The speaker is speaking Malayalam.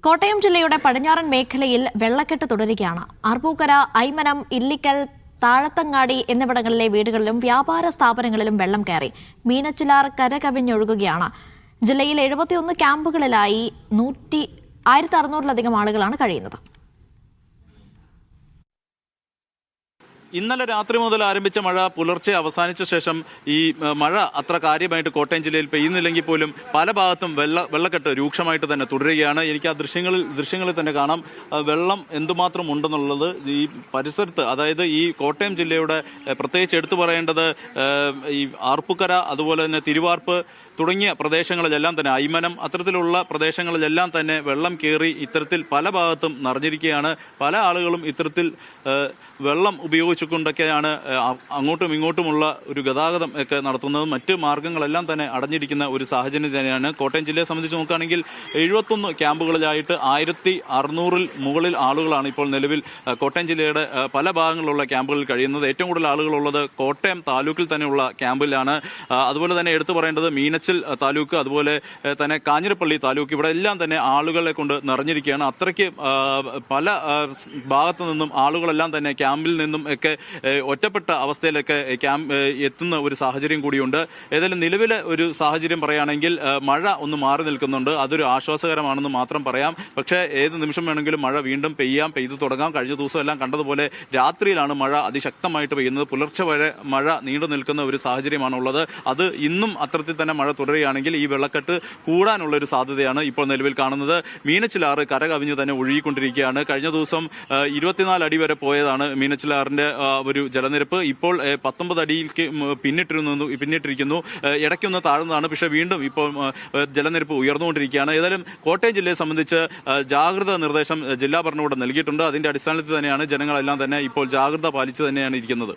കോട്ടയം ജില്ലയുടെ പടിഞ്ഞാറൻ മേഖലയിൽ വെള്ളക്കെട്ട് തുടരുകയാണ്. ആർപ്പൂക്കര, ഐമനം, ഇല്ലിക്കൽ, താഴത്തങ്ങാടി എന്നിവിടങ്ങളിലെ വീടുകളിലും വ്യാപാര സ്ഥാപനങ്ങളിലും വെള്ളം കയറി. മീനച്ചിലാർ കരകവിഞ്ഞൊഴുകുകയാണ്. ജില്ലയിൽ 71 ക്യാമ്പുകളിലായി 1600-ലധികം ആളുകളാണ് കഴിയുന്നത്. ഇന്നലെ രാത്രി മുതൽ ആരംഭിച്ച മഴ പുലർച്ചെ അവസാനിച്ച ശേഷം ഈ മഴ അത്ര കാര്യമായിട്ട് കോട്ടയം ജില്ലയിൽ പെയ്യുന്നില്ലെങ്കിൽ പോലും പല ഭാഗത്തും വെള്ളക്കെട്ട് രൂക്ഷമായിട്ട് തന്നെ തുടരുകയാണ്. എനിക്ക് ആ ദൃശ്യങ്ങളിൽ തന്നെ കാണാം വെള്ളം എന്തുമാത്രം ഉണ്ടെന്നുള്ളത്. ഈ പരിസരത്ത്, അതായത് ഈ കോട്ടയം ജില്ലയുടെ പ്രത്യേകിച്ച് എടുത്തു പറയേണ്ടത് ഈ ആർപ്പുക്കര, അതുപോലെ തന്നെ തിരുവാർപ്പ് തുടങ്ങിയ പ്രദേശങ്ങളിലെല്ലാം തന്നെ, ഐമനം, അത്തരത്തിലുള്ള പ്രദേശങ്ങളിലെല്ലാം തന്നെ വെള്ളം കയറി ഇത്തരത്തിൽ പല ഭാഗത്തും നിറഞ്ഞിരിക്കുകയാണ്. പല ആളുകളും ഇത്തരത്തിൽ വെള്ളം ഉപയോഗിച്ചുകൊണ്ടൊക്കെയാണ് അങ്ങോട്ടും ഇങ്ങോട്ടുമുള്ള ഒരു ഗതാഗതം ഒക്കെ നടത്തുന്നത്. മറ്റ് മാർഗങ്ങളെല്ലാം തന്നെ അടഞ്ഞിരിക്കുന്ന ഒരു സാഹചര്യം തന്നെയാണ്. കോട്ടയം ജില്ലയെ സംബന്ധിച്ച് നോക്കുകയാണെങ്കിൽ 71 ക്യാമ്പുകളിലായിട്ട് 1600-ൽ മുകളിൽ ആളുകളാണ് ഇപ്പോൾ നിലവിൽ കോട്ടയം ജില്ലയുടെ പല ഭാഗങ്ങളിലുള്ള ക്യാമ്പുകളിൽ കഴിയുന്നത്. ഏറ്റവും കൂടുതൽ ആളുകളുള്ളത് കോട്ടയം താലൂക്കിൽ തന്നെയുള്ള ക്യാമ്പിലാണ്. അതുപോലെ തന്നെ എടുത്തു പറയേണ്ടത് മീനച്ചിൽ താലൂക്ക്, അതുപോലെ തന്നെ കാഞ്ഞിരപ്പള്ളി താലൂക്ക്, ഇവിടെ എല്ലാം തന്നെ ആളുകളെ കൊണ്ട് നിറഞ്ഞിരിക്കുകയാണ്. അത്രയ്ക്ക് പല ഭാഗത്തു നിന്നും ആളുകളെല്ലാം തന്നെ ക്യാമ്പിൽ നിന്നും ഒക്കെ ഒറ്റപ്പെട്ട അവസ്ഥയിലൊക്കെ എത്തുന്ന ഒരു സാഹചര്യം കൂടിയുണ്ട്. ഏതായാലും നിലവിലെ ഒരു സാഹചര്യം പറയുകയാണെങ്കിൽ മഴ ഒന്ന് മാറി നിൽക്കുന്നുണ്ട്. അതൊരു ആശ്വാസകരമാണെന്ന് മാത്രം പറയാം. പക്ഷേ ഏത് നിമിഷം വേണമെങ്കിലും മഴ വീണ്ടും പെയ്തു തുടങ്ങാം. കഴിഞ്ഞ ദിവസം എല്ലാം കണ്ടതുപോലെ രാത്രിയിലാണ് മഴ അതിശക്തമായിട്ട് പെയ്യുന്നത്. പുലർച്ചെ വരെ മഴ നീണ്ടു നിൽക്കുന്ന ഒരു സാഹചര്യമാണുള്ളത്. അത് ഇന്നും അത്തരത്തിൽ തന്നെ മഴ തുടരുകയാണെങ്കിൽ ഈ വെള്ളക്കെട്ട് കൂടാനുള്ള ഒരു സാധ്യതയാണ് ഇപ്പോൾ നിലവിൽ കാണുന്നത്. മീനച്ചിലാറ് കരകവിഞ്ഞ് തന്നെ ഒഴുകിക്കൊണ്ടിരിക്കുകയാണ്. കഴിഞ്ഞ ദിവസം 24 അടി വരെ പോയതാണ് മീനച്ചിലാറിന്റെ ഒരു ജലനിരപ്പ്. ഇപ്പോൾ 19 അടിയിലേക്ക് പിന്നിട്ടിരിക്കുന്നു. ഇടയ്ക്കൊന്ന് താഴ്ന്നതാണ്, പക്ഷേ വീണ്ടും ഇപ്പോൾ ജലനിരപ്പ് ഉയർന്നുകൊണ്ടിരിക്കുകയാണ്. ഏതായാലും കോട്ടയം ജില്ലയെ സംബന്ധിച്ച് ജാഗ്രതാ നിർദ്ദേശം ജില്ലാ ഭരണകൂടം നൽകിയിട്ടുണ്ട്. അതിന്റെ അടിസ്ഥാനത്തിൽ തന്നെയാണ് ജനങ്ങളെല്ലാം തന്നെ ഇപ്പോൾ ജാഗ്രത പാലിച്ച് തന്നെയാണ് ഇരിക്കുന്നത്.